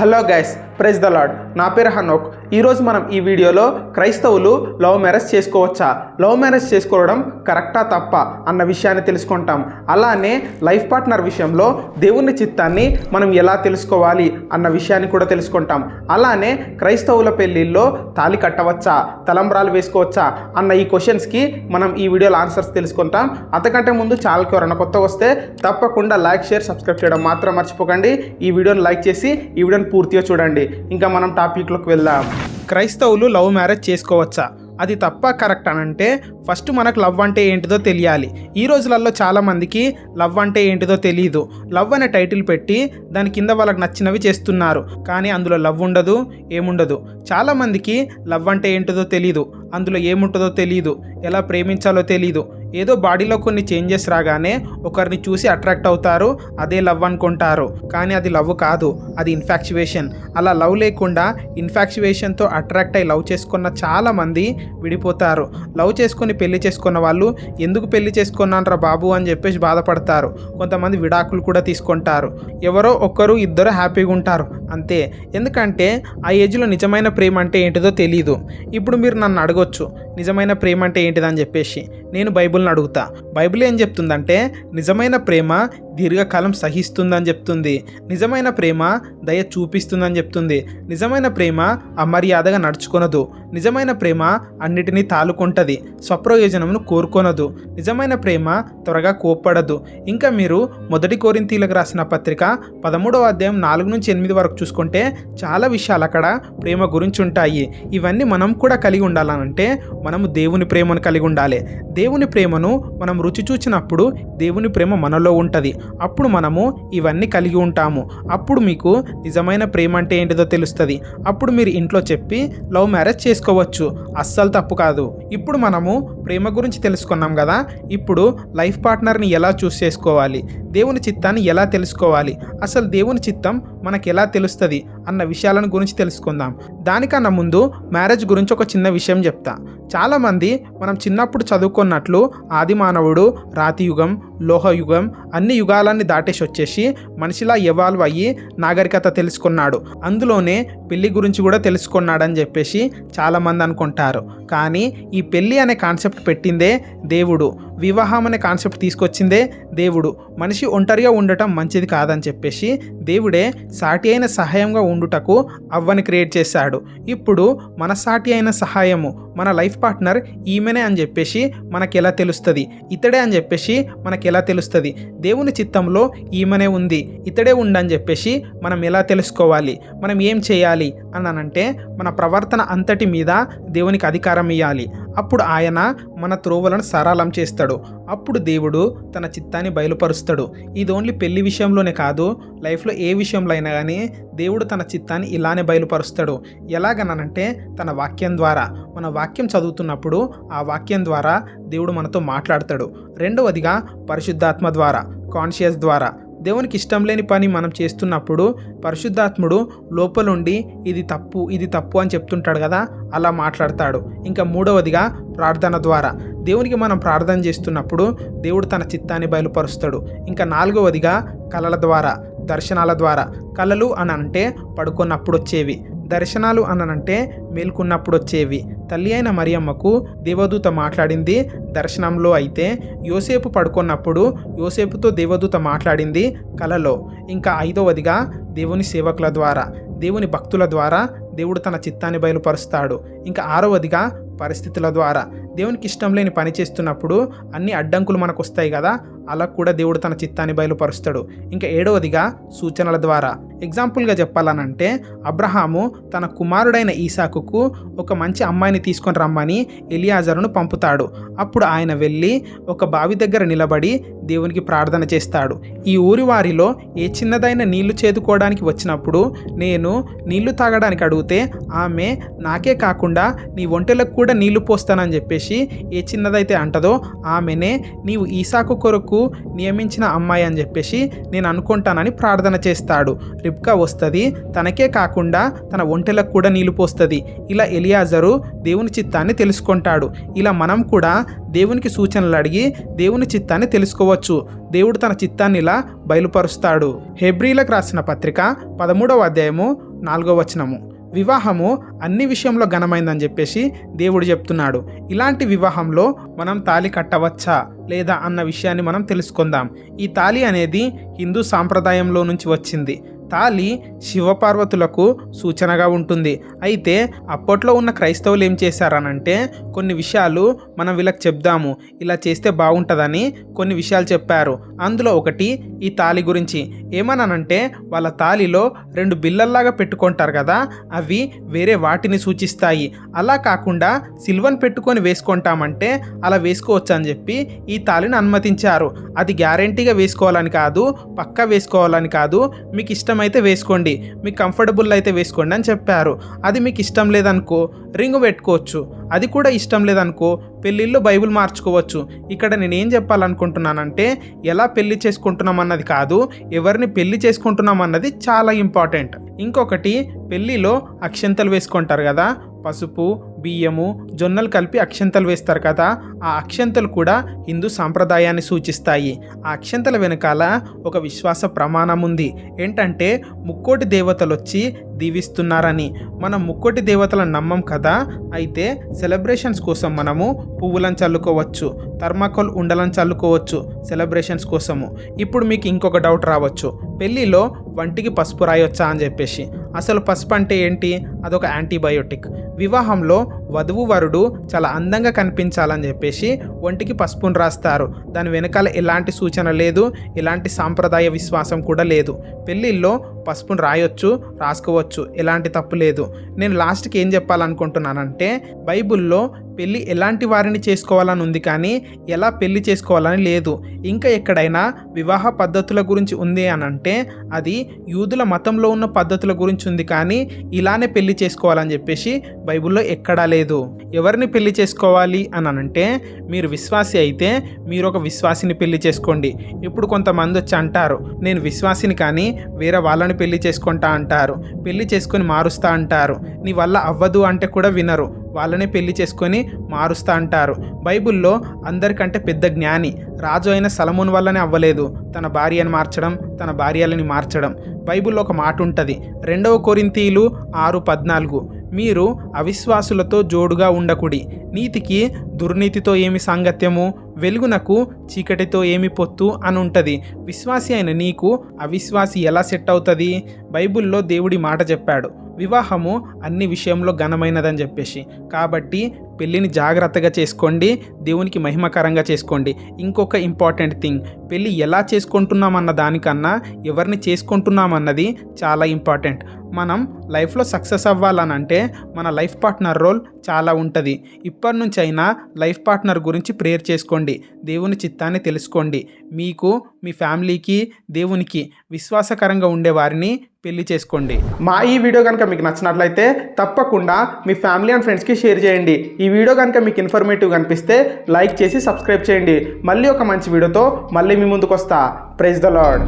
Hello guys, praise the lord. నా పేరు హనోక్. ఈరోజు మనం ఈ వీడియోలో క్రైస్తవులు లవ్ మ్యారేజ్ చేసుకోవచ్చా, లవ్ మ్యారేజ్ చేసుకోవడం కరెక్టా తప్ప అన్న విషయాన్ని తెలుసుకుంటాం. అలానే లైఫ్ పార్ట్నర్ విషయంలో దేవుని చిత్తాన్ని మనం ఎలా తెలుసుకోవాలి అన్న విషయాన్ని కూడా తెలుసుకుంటాం. అలానే క్రైస్తవుల పెళ్ళిళ్ళలో తాళి కట్టవచ్చా, తలంబ్రాలు వేసుకోవచ్చా అన్న ఈ క్వశ్చన్స్కి మనం ఈ వీడియోలో ఆన్సర్స్ తెలుసుకుంటాం. అంతకంటే ముందు ఛానల్కి ఎవరైనా కొత్త వస్తే తప్పకుండా లైక్, షేర్, సబ్స్క్రైబ్ చేయడం మాత్రం మర్చిపోకండి. ఈ వీడియోని లైక్ చేసి ఈ వీడియోని పూర్తిగా చూడండి. ఇంకా మనం టాపిక్లోకి వెళ్దాం. క్రైస్తవులు లవ్ మ్యారేజ్ చేసుకోవచ్చా, అది తప్ప కరెక్ట్ అని అంటే ఫస్ట్ మనకు లవ్ అంటే ఏంటిదో తెలియాలి. ఈ రోజులలో చాలామందికి లవ్ అంటే ఏంటిదో తెలియదు. లవ్ అనే టైటిల్ పెట్టి దాని కింద వాళ్ళకి నచ్చినవి చేస్తున్నారు, కానీ అందులో లవ్ ఉండదు, ఏముండదు. చాలామందికి లవ్ అంటే ఏంటిదో తెలియదు, అందులో ఏముంటుందో తెలియదు, ఎలా ప్రేమించాలో తెలియదు. ఏదో బాడీలో కొన్ని చేంజెస్ రాగానే ఒకరిని చూసి అట్రాక్ట్ అవుతారు, అదే లవ్ అనుకుంటారు. కానీ అది లవ్ కాదు, అది ఇన్ఫాక్చువేషన్. అలా లవ్ లేకుండా ఇన్ఫాక్చువేషన్తో అట్రాక్ట్ అయ్యి లవ్ చేసుకున్న చాలామంది విడిపోతారు. లవ్ చేసుకొని పెళ్లి చేసుకున్న వాళ్ళు ఎందుకు పెళ్లి చేసుకున్నానరా బాబు అని చెప్పేసి బాధపడతారు. కొంతమంది విడాకులు కూడా తీసుకుంటారు. ఎవరో ఒక్కరు ఇద్దరు హ్యాపీగా ఉంటారు అంతే. ఎందుకంటే ఆ ఏజ్లో నిజమైన ప్రేమ అంటే ఏంటిదో తెలియదు. ఇప్పుడు మీరు నన్ను అడగొచ్చు, నిజమైన ప్రేమ అంటే ఏంటిదని చెప్పేసి. నేను బైబిల్ని అడుగుతా. బైబిల్ ఏం చెప్తుందంటే నిజమైన ప్రేమ దీర్ఘకాలం సహిస్తుందని చెప్తుంది. నిజమైన ప్రేమ దయ చూపిస్తుందని చెప్తుంది. నిజమైన ప్రేమ అమర్యాదగా నడుచుకొనదు. నిజమైన ప్రేమ అన్నిటినీ తాలుకుంటుంది, స్వప్రయోజనమును కోరుకొనదు. నిజమైన ప్రేమ త్వరగా కోప్పడదు. ఇంకా మీరు మొదటి కొరింథీయులకు రాసిన పత్రిక 13వ అధ్యాయం 4-8 వరకు చూసుకుంటే చాలా విషయాలు అక్కడ ప్రేమ గురించి ఉంటాయి. ఇవన్నీ మనం కూడా కలిగి ఉండాలనంటే మనము దేవుని ప్రేమను కలిగి ఉండాలి. దేవుని ప్రేమను మనం రుచి చూచినప్పుడు దేవుని ప్రేమ మనలో ఉంటుంది. అప్పుడు మనము ఇవన్నీ కలిగి ఉంటాము. అప్పుడు మీకు నిజమైన ప్రేమ అంటే ఏంటిదో తెలుస్తుంది. అప్పుడు మీరు ఇంట్లో చెప్పి లవ్ మ్యారేజ్ చేసుకోవచ్చు, అస్సలు తప్పు కాదు. ఇప్పుడు మనము ప్రేమ గురించి తెలుసుకున్నాం కదా. ఇప్పుడు లైఫ్ పార్ట్నర్ని ఎలా చూస్ చేసుకోవాలి, దేవుని చిత్తాన్ని ఎలా తెలుసుకోవాలి, అసలు దేవుని చిత్తం మనకు ఎలా తెలుస్తుంది అన్న విషయాలను గురించి తెలుసుకుందాం. దానికన్నా ముందు మ్యారేజ్ గురించి ఒక చిన్న విషయం చెప్తా. చాలామంది మనం చిన్నప్పుడు చదువుకున్నట్లు ఆది మానవుడు రాతి యుగం, లోహయుగం అన్ని యుగాలన్నీ దాటేసి వచ్చేసి మనిషిలా ఎవాల్వ్ అయ్యి నాగరికత తెలుసుకున్నాడు, అందులోనే పెళ్లి గురించి కూడా తెలుసుకున్నాడని చెప్పేసి చాలామంది అనుకుంటారు. కానీ ఈ పెళ్ళి అనే కాన్సెప్ట్ పెట్టిందే దేవుడు, వివాహం అనే కాన్సెప్ట్ తీసుకొచ్చిందే దేవుడు. మనిషి ఒంటరిగా ఉండటం మంచిది కాదని చెప్పేసి దేవుడే సాటి అయిన సహాయంగా ఉండుటకు అవ్వని క్రియేట్ చేశాడు. ఇప్పుడు మన సాటి అయిన సహాయము మన లైఫ్ పార్ట్నర్ ఈమెనే అని చెప్పేసి మనకి ఎలా తెలుస్తుంది, ఇతడే అని చెప్పేసి మనకి ఎలా తెలుస్తుంది. దేవుని చిత్తంలో ఈమెనే ఉంది, ఇతడే ఉండని చెప్పేసి మనం ఎలా తెలుసుకోవాలి, మనం ఏం చేయాలి అనంటే మన ప్రవర్తన అంతటి మీద దేవునికి అధికారం ఇవ్వాలి. అప్పుడు ఆయన మన త్రోవలను సరళం చేస్తాడు. అప్పుడు దేవుడు తన చిత్తాన్ని బయలుపరుస్తాడు. ఇది ఓన్లీ పెళ్లి విషయంలోనే కాదు, లైఫ్లో ఏ విషయంలో అయినా కానీ దేవుడు తన చిత్తాన్ని ఇలానే బయలుపరుస్తాడు. ఎలాగనంటే తన వాక్యం ద్వారా. మన వాక్యం చదువుతున్నప్పుడు ఆ వాక్యం ద్వారా దేవుడు మనతో మాట్లాడతాడు. రెండవదిగా పరిశుద్ధాత్మ ద్వారా, కాన్షియస్ ద్వారా. దేవునికి ఇష్టం లేని పని మనం చేస్తున్నప్పుడు పరిశుద్ధాత్ముడు లోపలుండి ఇది తప్పు, ఇది తప్పు అని చెప్తుంటాడు కదా, అలా మాట్లాడతాడు. ఇంకా మూడవదిగా ప్రార్థన ద్వారా. దేవునికి మనం ప్రార్థన చేస్తున్నప్పుడు దేవుడు తన చిత్తాన్ని బయలుపరుస్తాడు. ఇంకా నాలుగవదిగా కళల ద్వారా, దర్శనాల ద్వారా. కళలు అని అంటే పడుకున్నప్పుడు వచ్చేవి, దర్శనాలు అనంటే మేల్కున్నప్పుడు వచ్చేవి. తల్లి అయిన మరియమ్మకు దేవదూత మాట్లాడింది దర్శనంలో, అయితే యోసేపు పడుకున్నప్పుడు యోసేపుతో దేవదూత మాట్లాడింది కలలో. ఇంకా ఐదవదిగా దేవుని సేవకుల ద్వారా, దేవుని భక్తుల ద్వారా దేవుడు తన చిత్తాన్ని బయలుపరుస్తాడు. ఇంకా ఆరవదిగా పరిస్థితుల ద్వారా. దేవునికి ఇష్టం లేని పని చేస్తున్నప్పుడు అన్ని అడ్డంకులు మనకు వస్తాయి కదా, అలా కూడా దేవుడు తన చిత్తాన్ని బయలుపరుస్తాడు. ఇంకా ఏడవదిగా సూచనల ద్వారా. ఎగ్జాంపుల్గా చెప్పాలనంటే అబ్రహాము తన కుమారుడైన ఈసాకుకు ఒక మంచి అమ్మాయిని తీసుకొని రమ్మని ఎలియాజరును పంపుతాడు. అప్పుడు ఆయన వెళ్ళి ఒక బావి దగ్గర నిలబడి దేవునికి ప్రార్థన చేస్తాడు. ఈ ఊరి వారిలో ఏ చిన్నదైన నీళ్లు చేదుకోవడానికి వచ్చినప్పుడు నేను నీళ్లు తాగడానికి అడిగితే ఆమె నాకే కాకుండా నీ ఒంటెలకు కూడా నీళ్లు పోస్తానని చెప్పేసి ఏ చిన్నదైతే అంటదో ఆమెనే నీవు ఈసాకు కొరకు నియమించిన అమ్మాయి అని చెప్పేసి నేను అనుకుంటానని ప్రార్థన చేస్తాడు. రిబ్కా వస్తుంది, తనకే కాకుండా తన ఒంటెలకు కూడా నీళ్లు పోస్తుంది. ఇలా ఎలియాజరు దేవుని చిత్తాన్ని తెలుసుకుంటాడు. ఇలా మనం కూడా దేవునికి సూచనలు అడిగి దేవుని చిత్తాన్ని తెలుసుకోవచ్చు. దేవుడు తన చిత్తాన్ని ఇలా బయలుపరుస్తాడు. హెబ్రీలకు రాసిన పత్రిక 13వ అధ్యాయము 4వ వచనము. వివాహము అన్ని విషయంలో ఘనమైందని చెప్పేసి దేవుడు చెప్తున్నాడు. ఇలాంటి వివాహంలో మనం తాళి కట్టవచ్చా లేదా అన్న విషయాన్ని మనం తెలుసుకుందాం. ఈ తాళి అనేది హిందూ సాంప్రదాయంలో నుంచి వచ్చింది. తాళి శివపార్వతులకు సూచనగా ఉంటుంది. అయితే అప్పట్లో ఉన్న క్రైస్తవులు ఏం చేశారనంటే కొన్ని విషయాలు మనం వీళ్ళకి చెప్దాము, ఇలా చేస్తే బాగుంటుందని కొన్ని విషయాలు చెప్పారు. అందులో ఒకటి ఈ తాళి గురించి. ఏమన్నానంటే వాళ్ళ తాళిలో 2 బిళ్ళల్లాగా పెట్టుకుంటారు కదా, అవి వేరే వాటిని సూచిస్తాయి. అలా కాకుండా సిల్వన్ పెట్టుకొని వేసుకుంటామంటే అలా వేసుకోవచ్చు అని చెప్పి ఈ తాళిని అనుమతించారు. అది గ్యారంటీగా వేసుకోవాలని కాదు, పక్కా వేసుకోవాలని కాదు, మీకు ఇష్టమైతే వేసుకోండి, మీకు కంఫర్టబుల్ అయితే వేసుకోండి అని చెప్పారు. అది మీకు ఇష్టం లేదనుకో రింగ్ పెట్టుకోవచ్చు. అది కూడా ఇష్టం లేదనుకో పెళ్ళిళ్ళు బైబిల్ మార్చుకోవచ్చు. ఇక్కడ నేనేం చెప్పాలనుకుంటున్నానంటే ఎలా పెళ్లి చేసుకుంటున్నాం అన్నది కాదు, ఎవరిని పెళ్లి చేసుకుంటున్నాం అన్నది చాలా ఇంపార్టెంట్. ఇంకొకటి, పెళ్ళిలో అక్షంతలు వేసుకుంటారు కదా, పసుపు, బియ్యము, జొన్నలు కలిపి అక్షంతలు వేస్తారు కదా, ఆ అక్షంతలు కూడా హిందూ సాంప్రదాయాన్ని సూచిస్తాయి. ఆ అక్షంతల వెనకాల ఒక విశ్వాస ప్రమాణం ఉంది. ఏంటంటే ముక్కోటి దేవతలు వచ్చి దీవిస్తున్నారని. మనం ముక్కోటి దేవతలను నమ్మం కదా, అయితే సెలబ్రేషన్స్ కోసం మనము పువ్వులను చల్లుకోవచ్చు, థర్మాకోల్ ఉండలను చల్లుకోవచ్చు సెలబ్రేషన్స్ కోసము. ఇప్పుడు మీకు ఇంకొక డౌట్ రావచ్చు, పెళ్ళిలో వంటికి పసుపు రాయొచ్చా అని చెప్పేసి. అసలు పసుపు అంటే ఏంటి? అదొక యాంటీబయోటిక్. వివాహంలో వధువు వరుడు చాలా అందంగా కనిపించాలని చెప్పేసి ఒంటికి పసుపును రాస్తారు. దాని వెనకాల ఎలాంటి సూచన లేదు, ఎలాంటి సాంప్రదాయ విశ్వాసం కూడా లేదు. పెళ్ళిళ్ళలో పసుపును రాయొచ్చు, రాసుకోవచ్చు, ఎలాంటి తప్పు లేదు. నేను లాస్ట్కి ఏం చెప్పాలనుకుంటున్నానంటే బైబిల్లో పెళ్ళి ఎలాంటి వారిని చేసుకోవాలని ఉంది కానీ ఎలా పెళ్లి చేసుకోవాలని లేదు. ఇంకా ఎక్కడైనా వివాహ పద్ధతుల గురించి ఉంది అని అంటే అది యూదుల మతంలో ఉన్న పద్ధతుల గురించి ఉంది కానీ ఇలానే పెళ్లి చేసుకోవాలని చెప్పేసి బైబిల్లో ఎక్కడా లేదు. ఎవరిని పెళ్లి చేసుకోవాలి అని అంటే మీరు విశ్వాసి అయితే మీరు ఒక విశ్వాసిని పెళ్లి చేసుకోండి. ఇప్పుడు కొంతమంది వచ్చి అంటారు నేను విశ్వాసిని కానీ వేరే వాళ్ళని పెళ్లి చేసుకుంటా అంటారు, పెళ్లి చేసుకొని మారుస్తా అంటారు. నీ వల్ల అవ్వదు అంటే కూడా వినరు, వాళ్ళనే పెళ్లి చేసుకొని మారుస్తా అంటారు. బైబిల్లో అందరికంటే పెద్ద జ్ఞాని రాజు అయిన సలమోన్ వల్లనే అవ్వలేదు తన భార్యను మార్చడం, తన భార్యలని మార్చడం. బైబిల్లో ఒక మాట ఉంటుంది, 2 కొరింథీయులు 6:14, మీరు అవిశ్వాసులతో జోడుగా ఉండకుడి, నీతికి దుర్నీతితో ఏమి సాంగత్యము, వెలుగునకు చీకటితో ఏమి పొత్తు అని ఉంటుంది. విశ్వాసి అయిన నీకు అవిశ్వాసి ఎలా సెట్ అవుతుంది? బైబిల్లో దేవుడి మాట చెప్పాడు, వివాహము అన్ని విషయంలో ఘనమైనదని చెప్పేసి. కాబట్టి పెళ్ళిని జాగ్రత్తగా చేసుకోండి, దేవునికి మహిమకరంగా చేసుకోండి. ఇంకొక ఇంపార్టెంట్ థింగ్, పెళ్ళి ఎలా చేసుకుంటున్నామన్న దానికన్నా ఎవరిని చేసుకుంటున్నామన్నది చాలా ఇంపార్టెంట్. మనం లైఫ్లో సక్సెస్ అవ్వాలనంటే మన లైఫ్ పార్ట్నర్ రోల్ చాలా ఉంటుంది. ఇప్పటి నుంచి అయినా లైఫ్ పార్ట్నర్ గురించి ప్రేయర్ చేసుకోండి, దేవుని చిత్తాన్ని తెలుసుకోండి. మీకు, మీ ఫ్యామిలీకి, దేవునికి విశ్వాసకరంగా ఉండే వారిని పెళ్లి చేసుకోండి. మా ఈ వీడియో కనుక మీకు నచ్చినట్లయితే తప్పకుండా మీ ఫ్యామిలీ అండ్ ఫ్రెండ్స్కి షేర్ చేయండి. ఈ వీడియో కనుక మీకు ఇన్ఫర్మేటివ్ అనిపిస్తే లైక్ చేసి సబ్స్క్రైబ్ చేయండి. మళ్ళీ ఒక మంచి వీడియోతో మళ్ళీ మీ ముందుకు వస్తా. Praise the lord.